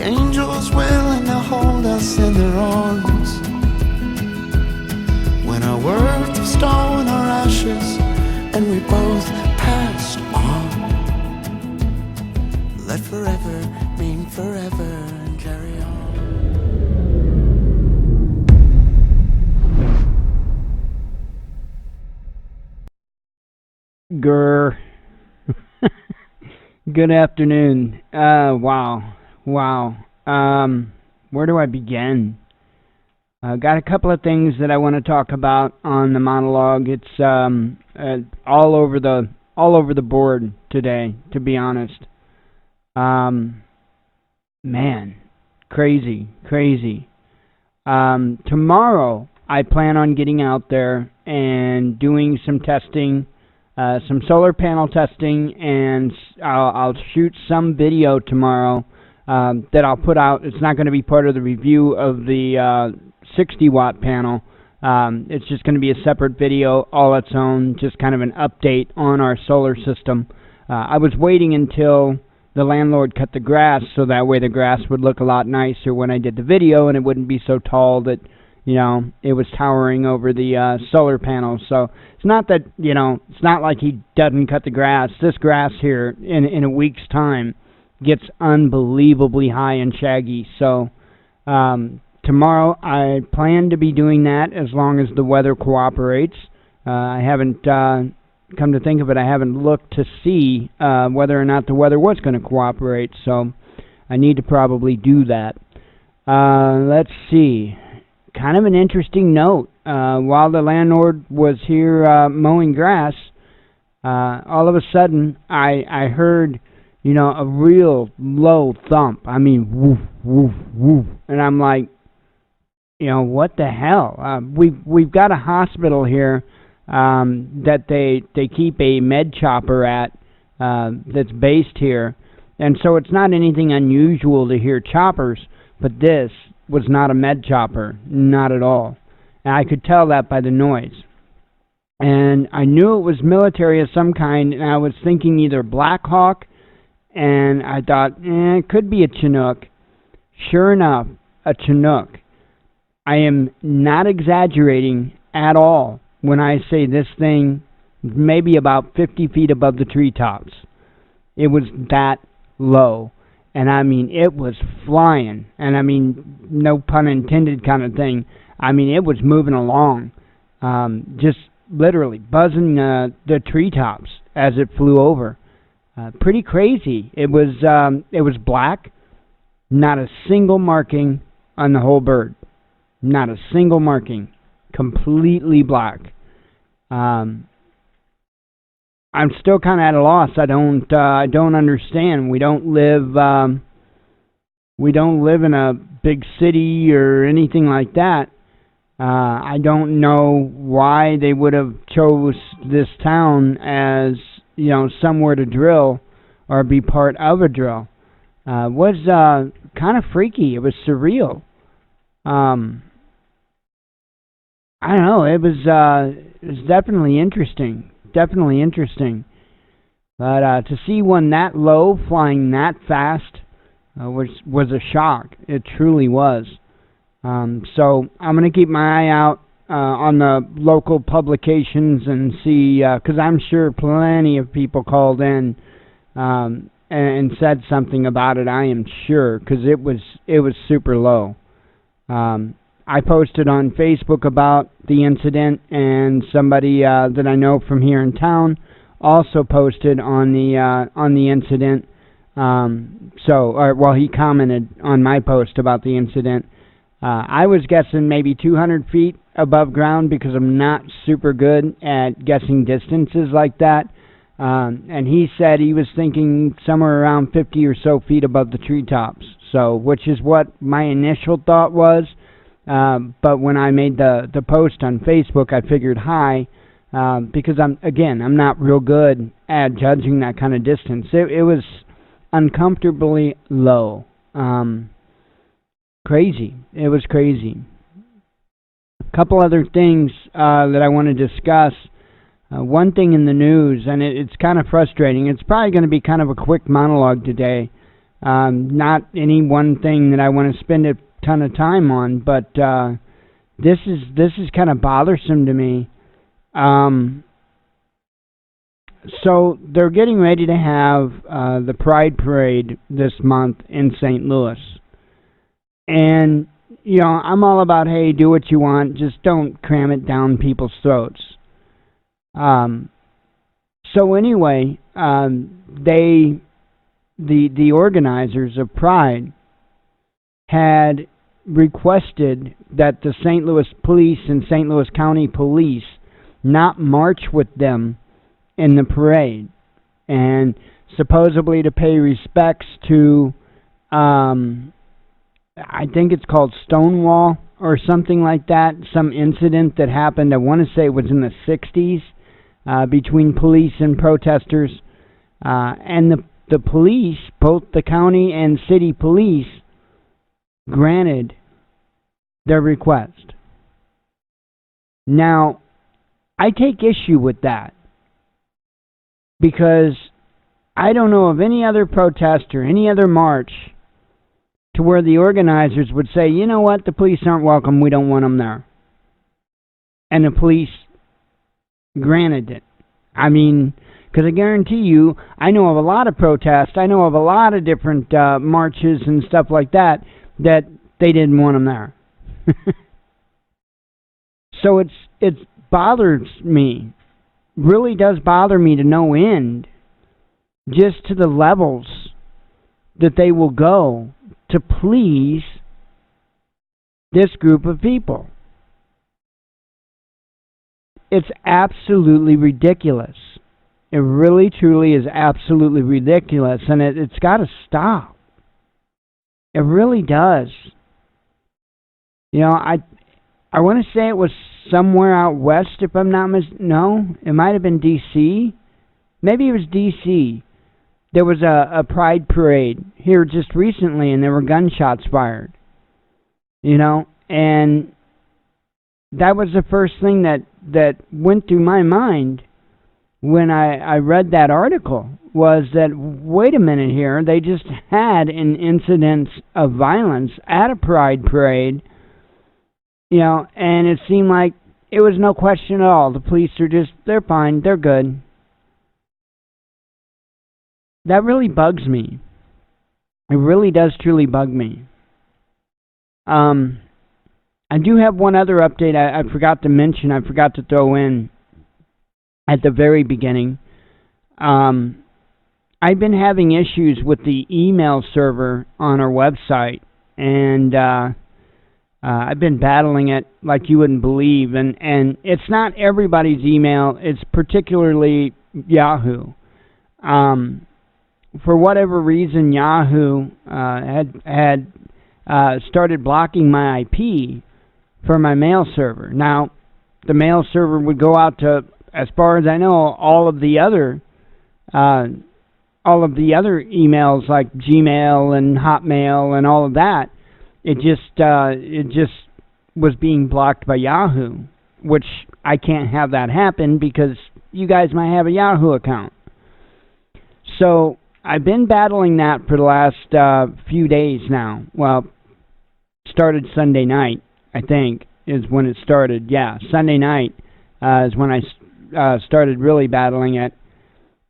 angels willing to hold us in their arms. When our worth was stone, our ashes, and we both passed on. Let forever mean forever and carry on. Grr. Good afternoon. Wow. Where do I begin? Got a couple of things that I want to talk about on the monologue. It's all over the board today, to be honest. Man, crazy. Tomorrow, I plan on getting out there and doing some testing. Some solar panel testing, and I'll shoot some video tomorrow that I'll put out. It's not going to be part of the review of the 60-watt panel. It's just going to be a separate video all its own, just kind of an update on our solar system. I was waiting until the landlord cut the grass, so that way the grass would look a lot nicer when I did the video, and it wouldn't be so tall that, you know, it was towering over the solar panels. So it's not that, you know, it's not like he doesn't cut the grass. This grass here, in a week's time, gets unbelievably high and shaggy. So tomorrow I plan to be doing that as long as the weather cooperates. I haven't, come to think of it, I haven't looked to see whether or not the weather was going to cooperate. So I need to probably do that. Let's see. Kind of an interesting note. While the landlord was here mowing grass, all of a sudden I heard, you know, a real low thump. I mean, woof, woof, woof. And I'm like, you know, what the hell? We've got a hospital here that they keep a med chopper at that's based here. And so it's not anything unusual to hear choppers, but this was not a med chopper, not at all. And I could tell that by the noise. And I knew it was military of some kind, and I was thinking either Black Hawk, and I thought, it could be a Chinook. Sure enough, a Chinook. I am not exaggerating at all when I say this thing maybe about 50 feet above the treetops. It was that low. And I mean, it was flying. And I mean, no pun intended kind of thing. I mean, it was moving along. Just literally buzzing the treetops as it flew over. Pretty crazy. It was black. Not a single marking on the whole bird. Not a single marking. Completely black. I'm still kind of at a loss. I don't understand. We don't live in a big city or anything like that. I don't know why they would have chose this town as, you know, somewhere to drill or be part of a drill. It was kind of freaky. It was surreal. I don't know. It was definitely interesting. But to see one that low flying that fast was a shock. It truly was. So I'm going to keep my eye out on the local publications and see, because I'm sure plenty of people called in and said something about it. I am sure, because it was super low. I posted on Facebook about the incident, and somebody that I know from here in town also posted on the incident. He commented on my post about the incident. I was guessing maybe 200 feet above ground because I'm not super good at guessing distances like that. And he said he was thinking somewhere around 50 or so feet above the treetops. So, which is what my initial thought was. But when I made the post on Facebook, I figured high, because I'm not real good at judging that kind of distance. It was uncomfortably low. Crazy. It was crazy. A couple other things that I want to discuss. One thing in the news, and it's kind of frustrating. It's probably going to be kind of a quick monologue today. Not any one thing that I want to spend a ton of time on, but this is kind of bothersome to me. So they're getting ready to have the Pride Parade this month in St. Louis. And, I'm all about, hey, do what you want, just don't cram it down people's throats. So anyway, the organizers of Pride had requested that the St. Louis Police and St. Louis County Police not march with them in the parade, and supposedly to pay respects to, I think it's called Stonewall or something like that, some incident that happened, I want to say it was in the 60s, between police and protesters, and the police, both the county and city police, granted their request. Now, I take issue with that because I don't know of any other protest or any other march to where the organizers would say, you know what, the police aren't welcome, we don't want them there. And the police granted it. I mean, because I guarantee you, I know of a lot of protests, I know of a lot of different marches and stuff like that they didn't want them there. So it bothers me, really does bother me to no end, just to the levels that they will go to please this group of people. It's absolutely ridiculous. It really, truly is absolutely ridiculous, and it's got to stop. It really does. I want to say it was somewhere out west, if I'm not no, it might have been D.C. Maybe it was D.C. There was a Pride Parade here just recently, and there were gunshots fired. And that was the first thing that went through my mind when I read that article, was that, wait a minute here, they just had an incident of violence at a Pride Parade, and it seemed like it was no question at all. The police are they're fine, they're good. That really bugs me. It really does truly bug me. I do have one other update I forgot to mention, I forgot to throw in at the very beginning. I've been having issues with the email server on our website, and I've been battling it like you wouldn't believe, and it's not everybody's email, it's particularly Yahoo. For whatever reason, Yahoo had started blocking my IP for my mail server. Now, the mail server would go out to, as far as I know, all of the other emails like Gmail and Hotmail and all of that. It just was being blocked by Yahoo, which I can't have that happen because you guys might have a Yahoo account. So I've been battling that for the last few days now. Well, started Sunday night, I think, is when it started. Yeah, Sunday night is when I started really battling it.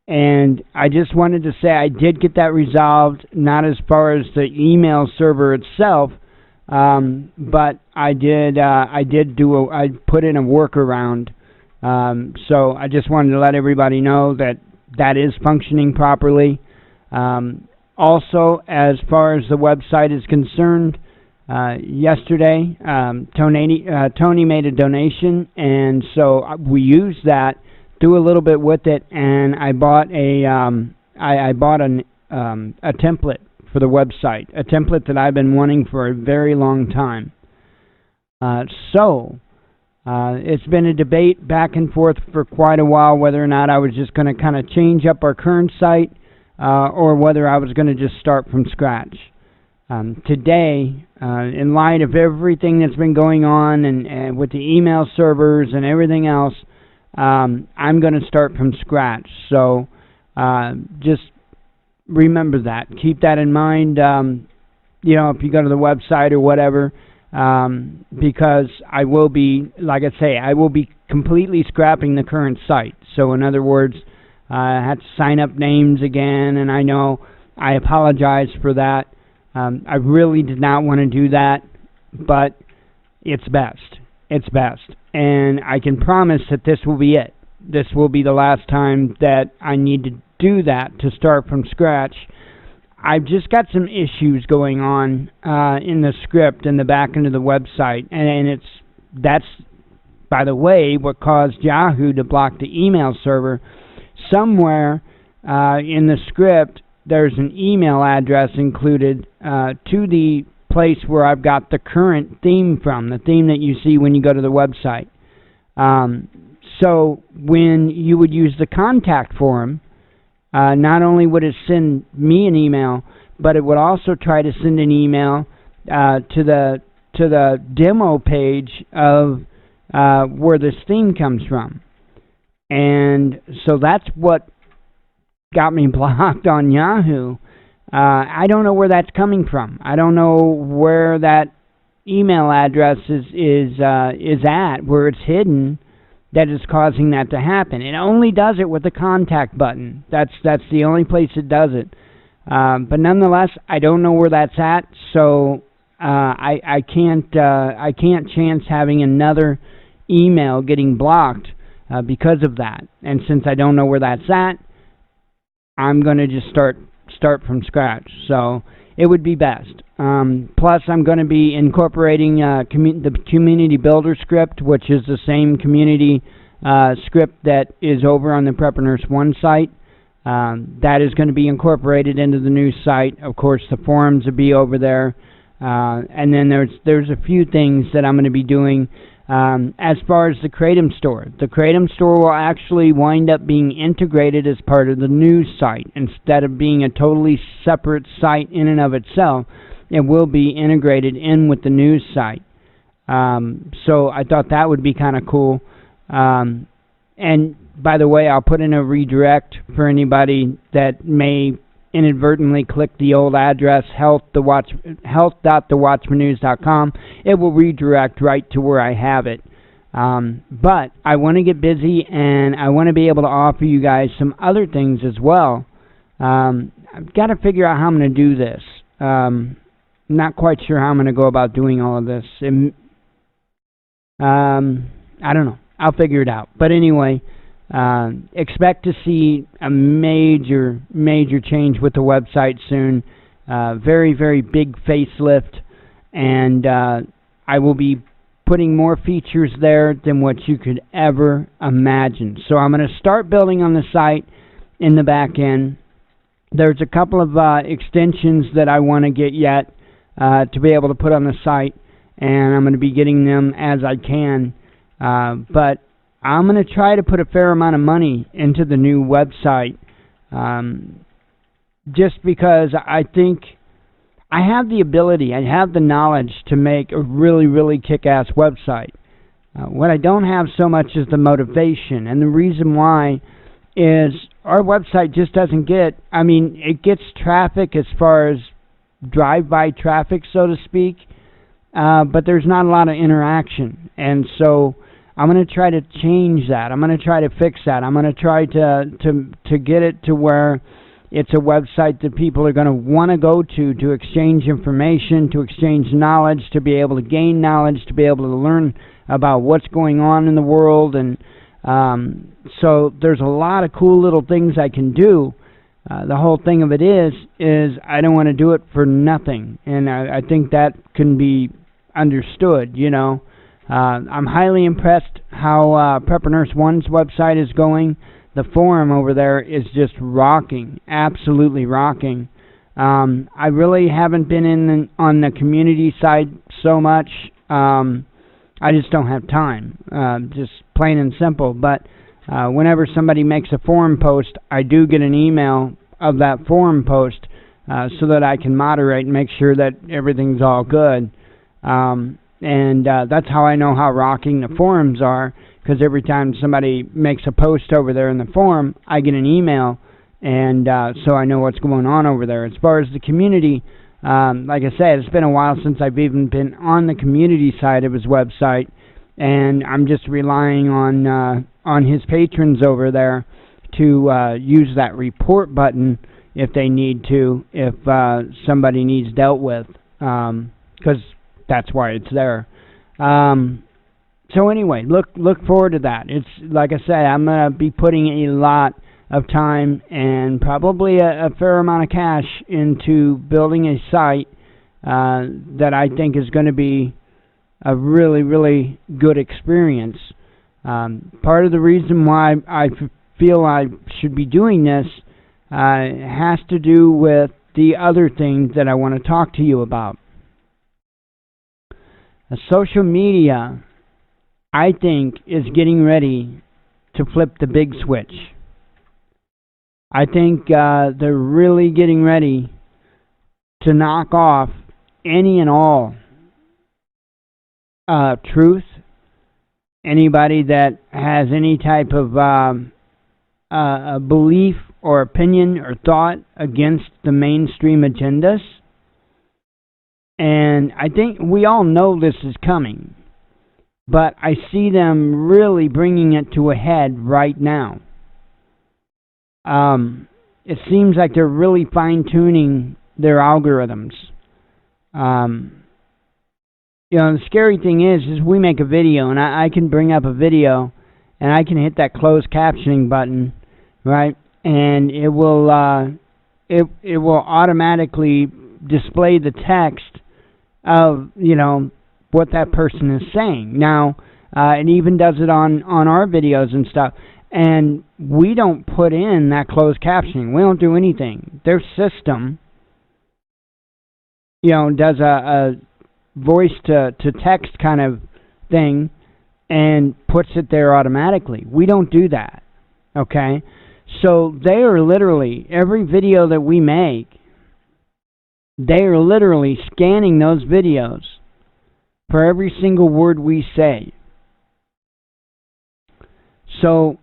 And I just wanted to say I did get that resolved, not as far as the email server itself, but I put in a workaround. So I just wanted to let everybody know that is functioning properly. Also, as far as the website is concerned, yesterday, Tony made a donation, and so we used that, threw a little bit with it, and I bought I bought a template for the website, a template that I've been wanting for a very long time. So it's been a debate back and forth for quite a while whether or not I was just going to kind of change up our current site or whether I was going to just start from scratch. Today, in light of everything that's been going on and with the email servers and everything else, I'm going to start from scratch. So just remember that. Keep that in mind. If you go to the website or whatever, because I will be, like I say, I will be completely scrapping the current site. So in other words, I had to sign up names again, and I know I apologize for that. I really did not want to do that, but it's best. It's best. And I can promise that this will be it. This will be the last time that I need to do that, to start from scratch. I've just got some issues going on in the script in the back end of the website, and that's, by the way, what caused Yahoo to block the email server. Somewhere in the script, there's an email address included to the place where I've got the current theme from, the theme that you see when you go to the website. So when you would use the contact form, not only would it send me an email, but it would also try to send an email to the demo page of where this theme comes from. And so that's what got me blocked on Yahoo. I don't know where that's coming from. I don't know where that email address is at, where it's hidden, that is causing that to happen. It only does it with the contact button. That's the only place it does it. But nonetheless, I don't know where that's at, so I can't chance having another email getting blocked because of that. And since I don't know where that's at, I'm going to just start from scratch. So it would be best. Plus, I'm going to be incorporating the Community Builder script, which is the same community script that is over on the Prepreneurs 1 site. That is going to be incorporated into the new site. Of course, the forums will be over there. And then there's a few things that I'm going to be doing as far as the Kratom store. The Kratom store will actually wind up being integrated as part of the news site. Instead of being a totally separate site in and of itself, it will be integrated in with the news site. So I thought that would be kind of cool. And by the way, I'll put in a redirect for anybody that may inadvertently click the old address, health.thewatchmannews.com. It will redirect right to where I have it. But I want to get busy, and I want to be able to offer you guys some other things as well. I've got to figure out how I'm going to do this. Not quite sure how I'm going to go about doing all of this. I don't know. I'll figure it out. But anyway, expect to see a major change with the website soon. Very, very big facelift. And I will be putting more features there than what you could ever imagine. So I'm going to start building on the site in the back end. There's a couple of extensions that I want to get yet to be able to put on the site, and I'm going to be getting them as I can. But I'm going to try to put a fair amount of money into the new website, just because I think I have the ability, I have the knowledge to make a really, really kick-ass website. What I don't have so much is the motivation, and the reason why is our website just doesn't get, it gets traffic as far as drive-by traffic, so to speak, but there's not a lot of interaction, and so I'm going to try to change that. I'm going to try to fix that. I'm going to try to get it to where it's a website that people are going to want to go to exchange information, to exchange knowledge, to be able to gain knowledge, to be able to learn about what's going on in the world. And so there's a lot of cool little things I can do. The whole thing of it is I don't want to do it for nothing. And I think that can be understood, you know. I'm highly impressed how Prepreneurs 1's website is going. The forum over there is just rocking, absolutely rocking. I really haven't been on the community side so much. I just don't have time, just plain and simple. But whenever somebody makes a forum post, I do get an email of that forum post so that I can moderate and make sure that everything's all good. And that's how I know how rocking the forums are, because every time somebody makes a post over there in the forum, I get an email and so I know what's going on over there. As far as the community, like I said, it's been a while since I've even been on the community side of his website, and I'm just relying on his patrons over there to use that report button if they need to, if somebody needs dealt with, because that's why it's there. So anyway, look forward to that. It's like I said, I'm gonna be putting a lot of time and probably a fair amount of cash into building a site that I think is going to be a really, really good experience. Part of the reason why I feel I should be doing this has to do with the other things that I want to talk to you about. Social media, I think, is getting ready to flip the big switch. I think they're really getting ready to knock off any and all truth. Anybody that has any type of belief or opinion or thought against the mainstream agendas. And I think we all know this is coming, but I see them really bringing it to a head right now. It seems like they're really fine-tuning their algorithms. The scary thing is we make a video, and I can bring up a video, and I can hit that closed captioning button, right? And it will automatically display the text of what that person is saying. Now, it even does it on our videos and stuff. And we don't put in that closed captioning. We don't do anything. Their system, does a voice to text kind of thing and puts it there automatically. We don't do that. Okay? So they are literally, every video that we make, they are literally scanning those videos for every single word we say. So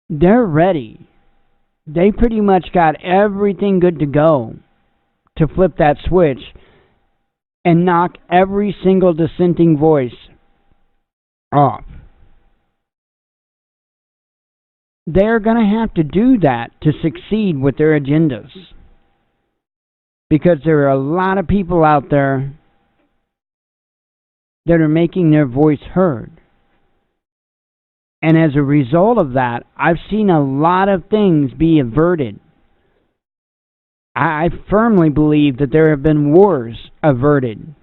they're ready. They pretty much got everything good to go to flip that switch and knock every single dissenting voice off. They're going to have to do that to succeed with their agendas. Because there are a lot of people out there that are making their voice heard. And as a result of that, I've seen a lot of things be averted. I firmly believe that there have been wars averted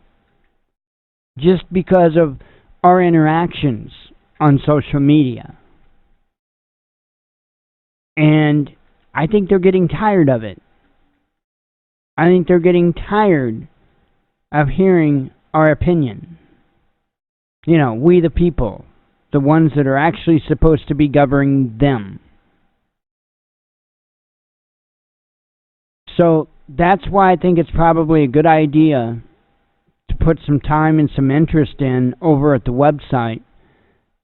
just because of our interactions on social media. And I think they're getting tired of it. I think they're getting tired of hearing our opinion. We the people, the ones that are actually supposed to be governing them. So that's why I think it's probably a good idea to put some time and some interest in over at the website.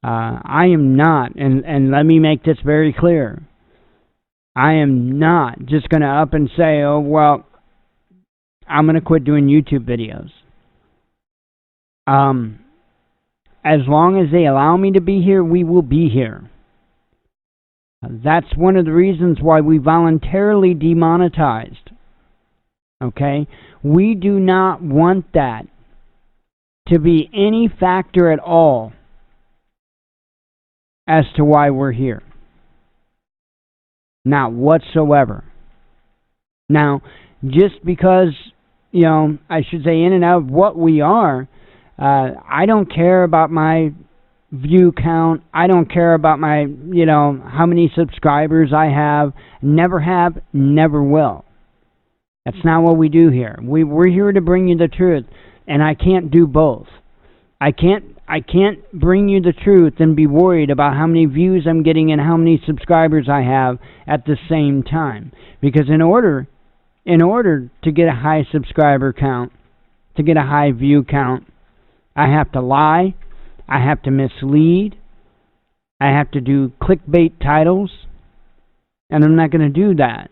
I am not, and let me make this very clear, I am not just going to up and say, oh, well, I'm going to quit doing YouTube videos. As long as they allow me to be here, we will be here. That's one of the reasons why we voluntarily demonetized. Okay? We do not want that to be any factor at all as to why we're here. Not whatsoever. Now, just because, I should say in and out of what we are, I don't care about my view count. I don't care about my, how many subscribers I have. Never have, never will. That's not what we do here. We're here to bring you the truth, and I can't do both. I can't bring you the truth and be worried about how many views I'm getting and how many subscribers I have at the same time. Because in order to get a high subscriber count, to get a high view count, I have to lie, I have to mislead, I have to do clickbait titles, And I'm not going to do that.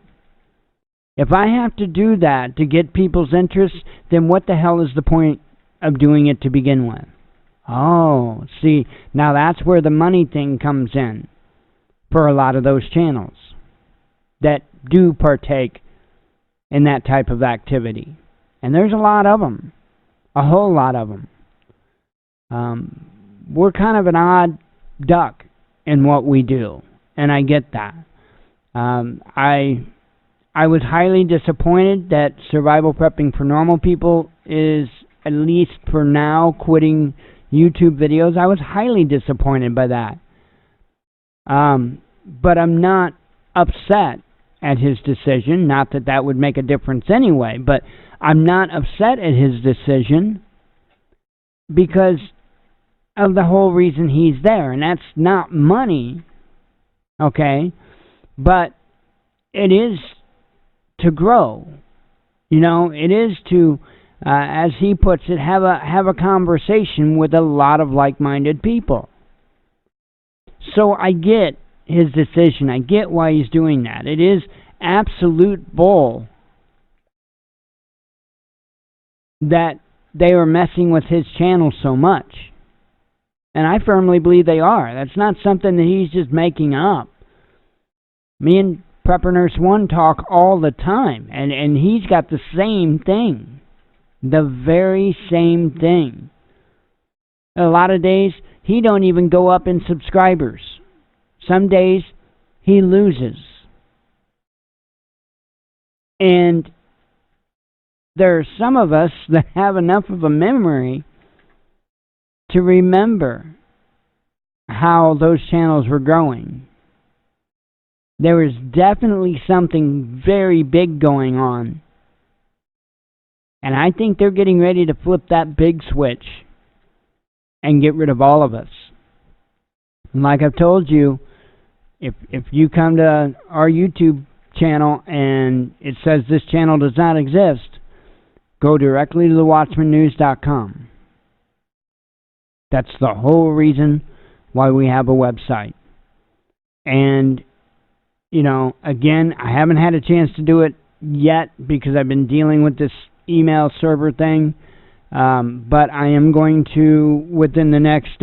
If I have to do that to get people's interest, then what the hell is the point of doing it to begin with? Oh, see, now that's where the money thing comes in for a lot of those channels that do partake in that type of activity. And there's a lot of them, a whole lot of them. We're kind of an odd duck in what we do, and I get that. I was highly disappointed that Survival Prepping for Normal People is, at least for now, quitting YouTube videos. I was highly disappointed by that. But I'm not upset at his decision. Not that that would make a difference anyway, but I'm not upset at his decision because of the whole reason he's there. And that's not money, okay? But it is to grow. You know, it is to, as he puts it, have a conversation with a lot of like-minded people. So I get his decision. I get why he's doing that. It is absolute bull that they are messing with his channel so much. And I firmly believe they are. That's not something that he's just making up. Me and Prepper Nurse One talk all the time, and he's got the same thing. The very same thing. A lot of days, he don't even go up in subscribers. Some days, he loses. And there are some of us that have enough of a memory to remember how those channels were growing. There was definitely something very big going on. And I think they're getting ready to flip that big switch and get rid of all of us. And like I've told you, if you come to our YouTube channel and it says this channel does not exist, go directly to thewatchmannews.com. That's the whole reason why we have a website. And, you know, again, I haven't had a chance to do it yet because I've been dealing with this email server thing. But I am going to, within the next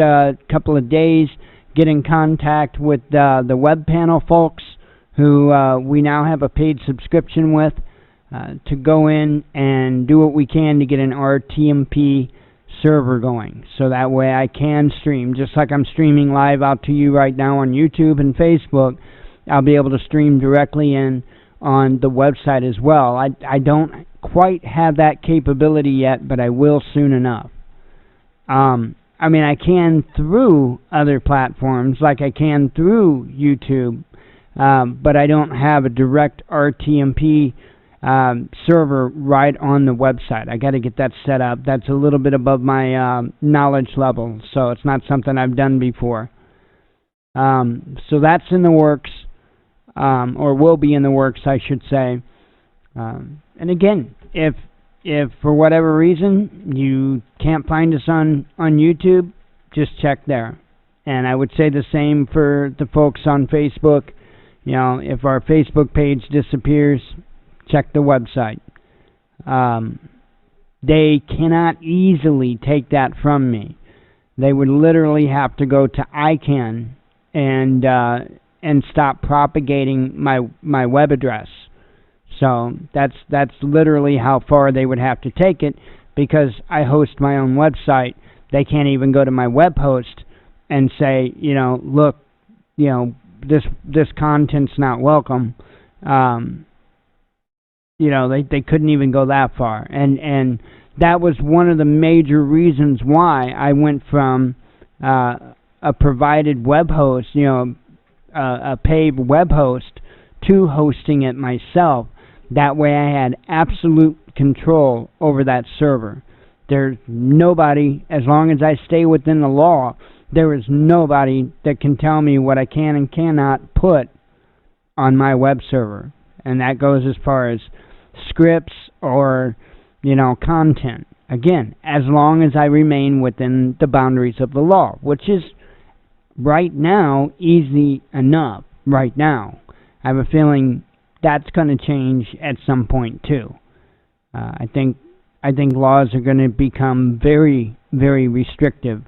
couple of days, get in contact with the web panel folks who we now have a paid subscription with to go in and do what we can to get an RTMP server going. So that way I can stream, just like I'm streaming live out to you right now on YouTube and Facebook. I'll be able to stream directly in on the website as well. I don't quite have that capability yet, but I will soon enough. I mean, I can through other platforms, like I can through YouTube, but I don't have a direct RTMP server right on the website. I got to get that set up. That's a little bit above my knowledge level, so it's not something I've done before. So that's in the works, or will be in the works, I should say. And again, if for whatever reason you can't find us on YouTube, just check there. And I would say the same for the folks on Facebook. You know, if our Facebook page disappears, check the website. They cannot easily take that from me. They would literally have to go to ICANN and stop propagating my web address. So that's literally how far they would have to take it, because I host my own website. They can't even go to my web host and say, you know, look, you know, this content's not welcome. You know, they couldn't even go that far. And that was one of the major reasons why I went from a provided web host, you know, a paid web host, to hosting it myself. That way I had absolute control over that server. There's nobody, as long as I stay within the law, there is nobody that can tell me what I can and cannot put on my web server. And that goes as far as scripts or, you know, content. Again, as long as I remain within the boundaries of the law, which is right now easy enough right now. I have a feeling that's going to change at some point too. I think laws are going to become very, very restrictive,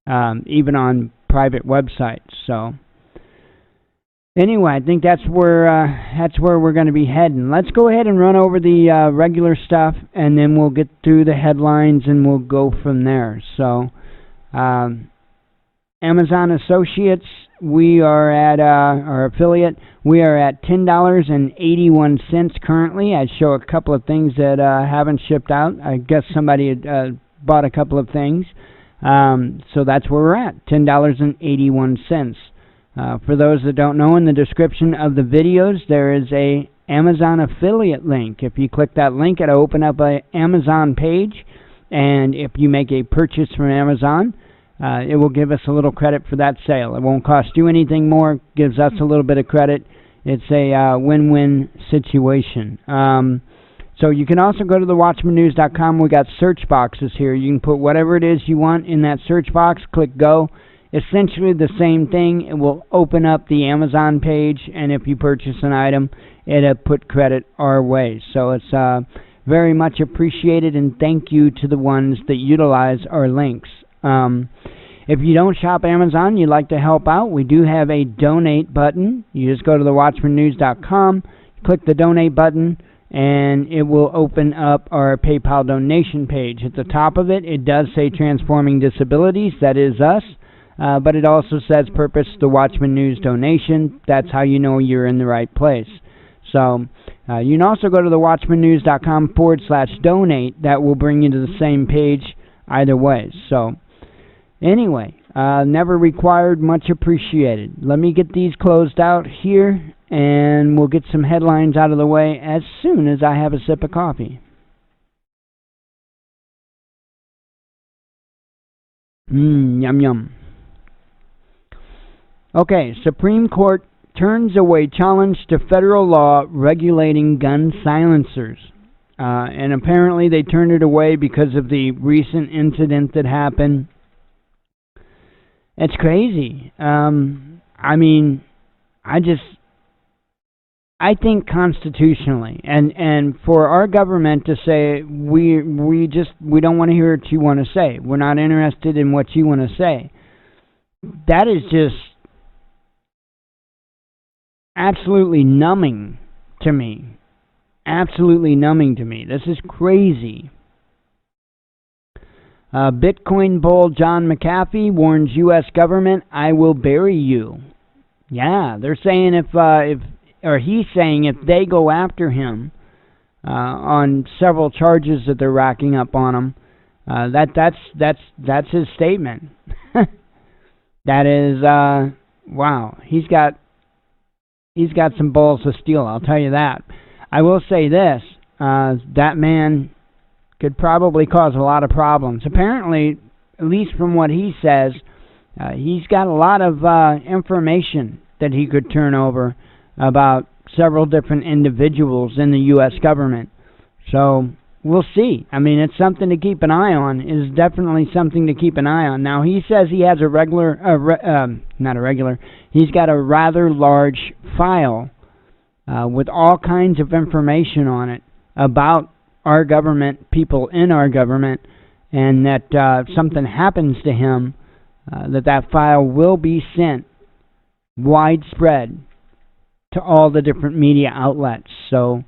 even on private websites. So anyway, I think that's where we're going to be heading. Let's go ahead and run over the regular stuff, and then we'll get through the headlines, and we'll go from there. So, Amazon Associates, we are at our affiliate. We are at $10.81 currently. I show a couple of things that haven't shipped out. I guess somebody had bought a couple of things. So that's where we're at, $10.81. For those that don't know, in the description of the videos, there is a Amazon affiliate link. If you click that link, it'll open up an Amazon page, and if you make a purchase from Amazon, it will give us a little credit for that sale. It won't cost you anything more, gives us a little bit of credit. It's a win-win situation. So you can also go to the WatchmanNews.com. We got search boxes here. You can put whatever it is you want in that search box, click go. Essentially the same thing. It will open up the Amazon page, and if you purchase an item, it'll put credit our way. So it's very much appreciated, and thank you to the ones that utilize our links. If you don't shop Amazon, you'd like to help out, we do have a donate button. You just go to the WatchmanNews.com, click the donate button, and it will open up our PayPal donation page. At the top of it, it does say Transforming Disabilities. That is us. But it also says Purpose the Watchman News donation. That's how you know you're in the right place. So you can also go to the WatchmanNews.com/donate. That will bring you to the same page either way. So anyway, never required, much appreciated. Let me get these closed out here, and we'll get some headlines out of the way as soon as I have a sip of coffee. Yum yum. Okay, Supreme Court turns away challenge to federal law regulating gun silencers. And apparently they turned it away because of the recent incident that happened. It's crazy. I mean, I think constitutionally, and for our government to say we don't want to hear what you want to say. We're not interested in what you want to say. That is just absolutely numbing to me. Absolutely numbing to me. This is crazy. Bitcoin bull John McAfee warns U.S. government, "I will bury you." Yeah, they're saying he's saying if they go after him on several charges that they're racking up on him, that's his statement. That is wow. He's got some balls of steel, I'll tell you that. I will say this, that man could probably cause a lot of problems. Apparently, at least from what he says, he's got a lot of information that he could turn over about several different individuals in the U.S. government. So we'll see. I mean, it's something to keep an eye on. It is definitely something to keep an eye on. Now, he says he has he's got a rather large file with all kinds of information on it about our government, people in our government, and that if something happens to him, that file will be sent widespread to all the different media outlets. So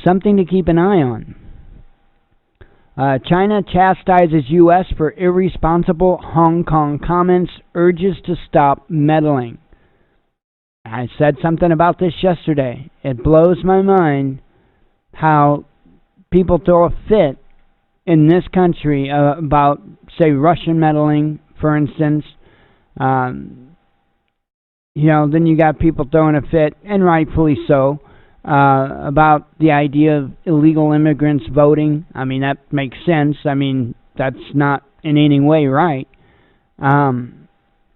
something to keep an eye on. China chastises U.S. for irresponsible Hong Kong comments, urges to stop meddling. I said something about this yesterday. It blows my mind how people throw a fit in this country about, say, Russian meddling, for instance. Then you got people throwing a fit, and rightfully so, about the idea of illegal immigrants voting. I mean, that makes sense. I mean, that's not in any way right.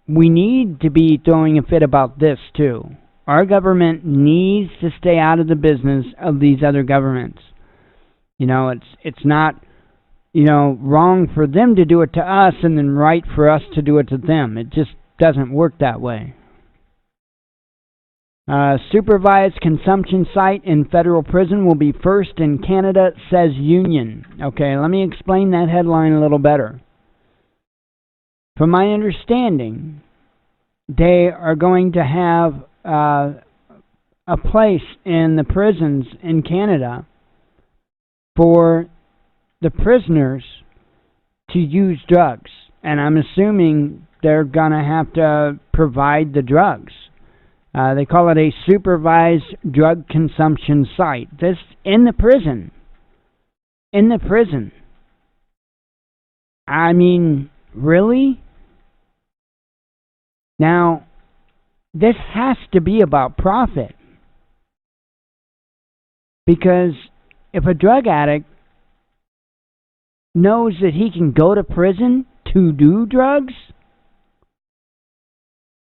We need to be throwing a fit about this, too. Our government needs to stay out of the business of these other governments. It's not, wrong for them to do it to us and then right for us to do it to them. It just doesn't work that way. Supervised consumption site in federal prison will be first in Canada, says union. Okay, let me explain that headline a little better. From my understanding, they are going to have a place in the prisons in Canada for the prisoners to use drugs. And I'm assuming they're going to have to provide the drugs. They call it a supervised drug consumption site. This in the prison. In the prison. I mean, really? Now, this has to be about profit. Because if a drug addict knows that he can go to prison to do drugs,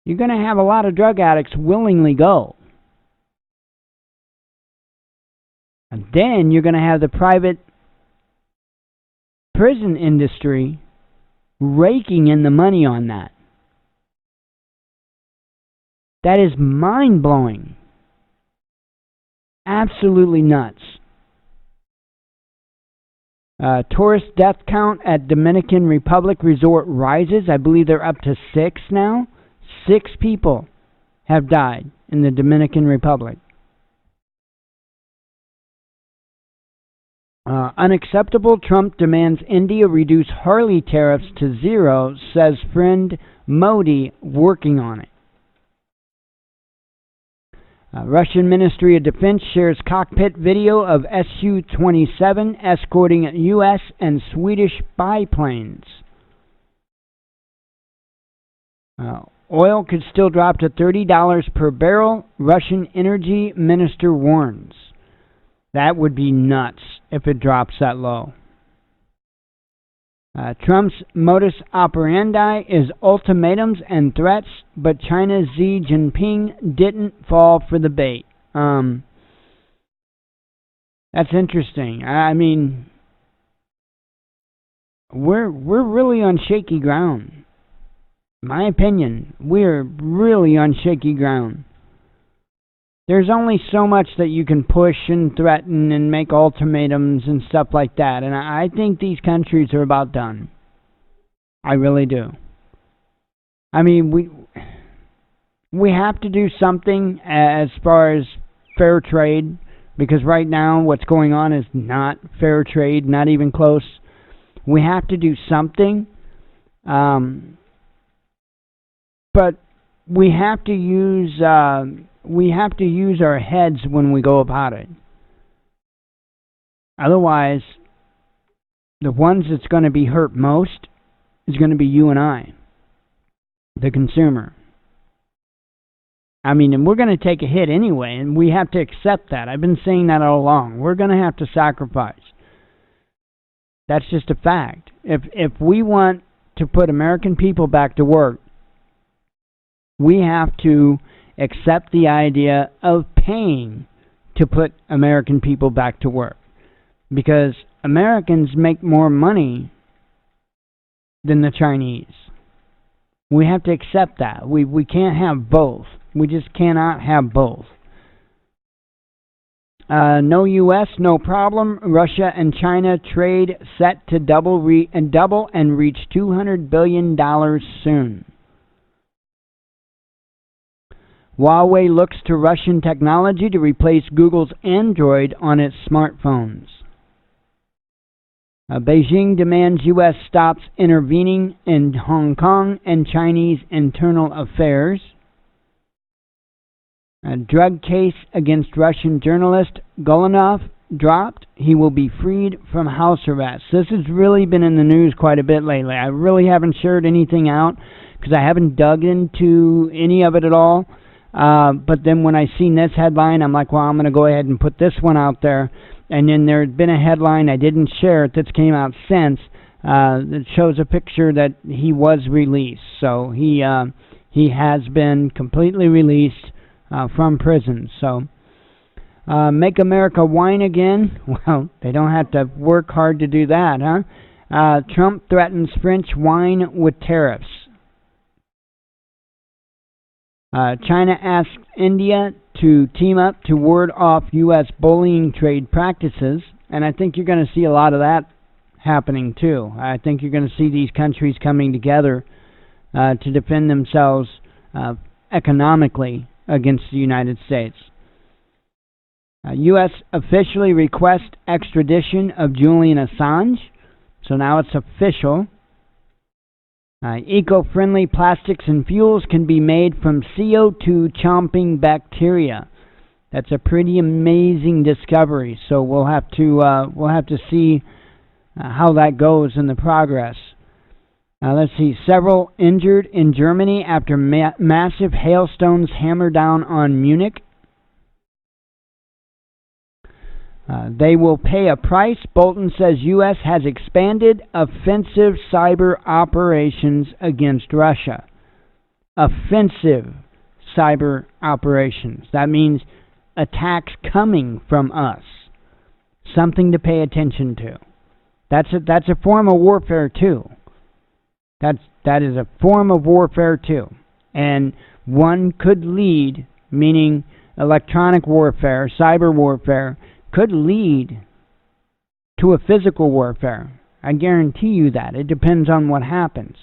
you're going to have a lot of drug addicts willingly go. And then you're going to have the private prison industry raking in the money on that. That is mind-blowing. Absolutely nuts. Tourist death count at Dominican Republic resort rises. I believe they're up to 6 now. 6 people have died in the Dominican Republic. Unacceptable. Trump demands India reduce Harley tariffs to 0, says friend Modi working on it. Russian Ministry of Defense shares cockpit video of Su-27 escorting U.S. and Swedish biplanes. Oil could still drop to $30 per barrel, Russian energy minister warns. That would be nuts if it drops that low. Trump's modus operandi is ultimatums and threats, but China's Xi Jinping didn't fall for the bait. That's interesting. I mean, we're really on shaky ground. My opinion, we're really on shaky ground. There's only so much that you can push and threaten and make ultimatums and stuff like that. And I think these countries are about done. I really do. I mean, we have to do something as far as fair trade, because right now what's going on is not fair trade, not even close. We have to do something. But we have to use our heads when we go about it. Otherwise, the ones that's going to be hurt most is going to be you and I, the consumer. I mean, and we're going to take a hit anyway, and we have to accept that. I've been saying that all along. We're going to have to sacrifice. That's just a fact. If we want to put American people back to work, we have to accept the idea of paying to put American people back to work. Because Americans make more money than the Chinese. We have to accept that. We can't have both. We just cannot have both. No U.S., no problem. Russia and China trade set to double and reach $200 billion soon. Huawei looks to Russian technology to replace Google's Android on its smartphones. Beijing demands U.S. stops intervening in Hong Kong and Chinese internal affairs. A drug case against Russian journalist Golunov dropped. He will be freed from house arrest. This has really been in the news quite a bit lately. I really haven't shared anything out because I haven't dug into any of it at all. But then when I seen this headline, I'm like, well, I'm going to go ahead and put this one out there. And then there had been a headline, I didn't share it, that's came out since, that shows a picture that he was released. So he has been completely released from prison. So make America whine again? Well, they don't have to work hard to do that, huh? Trump threatens French wine with tariffs. China asked India to team up to ward off U.S. bullying trade practices, and I think you're going to see a lot of that happening too. I think you're going to see these countries coming together to defend themselves economically against the United States. U.S. officially requests extradition of Julian Assange, so now it's official. Eco-friendly plastics and fuels can be made from CO2 chomping bacteria. That's a pretty amazing discovery. So we'll have to see how that goes in the progress. Let's see. Several injured in Germany after massive hailstones hammer down on Munich. They will pay a price. Bolton says U.S. has expanded offensive cyber operations against Russia. Offensive cyber operations. That means attacks coming from us. Something to pay attention to. That's a form of warfare too. That is a form of warfare too. And one could lead, meaning electronic warfare, cyber warfare, could lead to a physical warfare. I guarantee you that. It depends on what happens.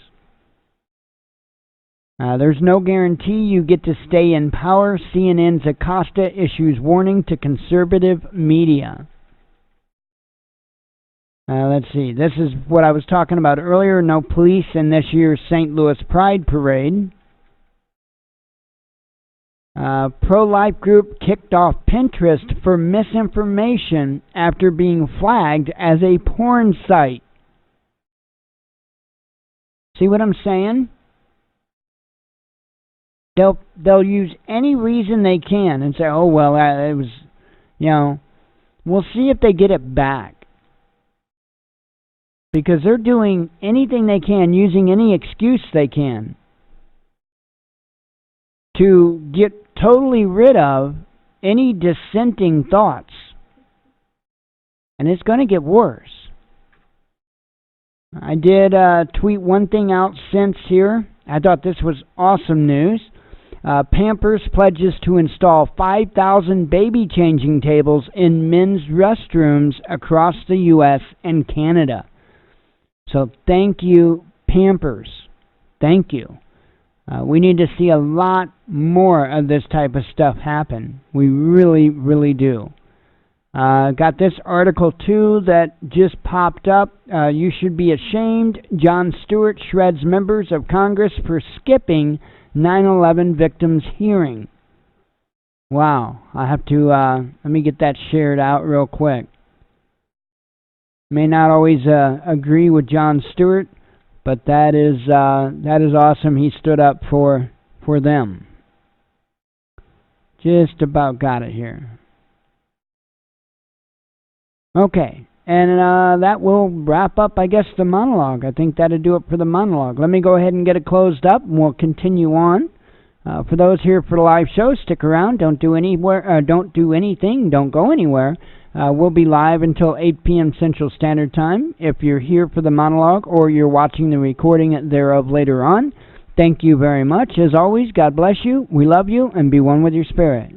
There's no guarantee you get to stay in power. CNN's Acosta issues warning to conservative media. Let's see. This is what I was talking about earlier. No police in this year's St. Louis Pride Parade. Pro-life group kicked off Pinterest for misinformation after being flagged as a porn site. See what I'm saying? They'll use any reason they can and say, oh, well, it was, we'll see if they get it back. Because they're doing anything they can, using any excuse they can, to get totally rid of any dissenting thoughts. And it's going to get worse. I did tweet one thing out since here. I thought this was awesome news. Pampers pledges to install 5,000 baby changing tables in men's restrooms across the U.S. and Canada. So thank you, Pampers. Thank you. We need to see a lot more of this type of stuff happen. We really, really do. Got this article, too, that just popped up. You should be ashamed. Jon Stewart shreds members of Congress for skipping 9/11 victims' hearing. Wow. I have to, let me get that shared out real quick. May not always agree with Jon Stewart, but that is awesome. He stood up for them. Just about got it here. Okay, and that will wrap up, I guess, the monologue. I think that'll do it for the monologue. Let me go ahead and get it closed up, and we'll continue on. For those here for the live show, stick around. Don't do anything. Don't go anywhere. We'll be live until 8 p.m. Central Standard Time. If you're here for the monologue or you're watching the recording thereof later on, thank you very much. As always, God bless you. We love you, and be one with your spirit.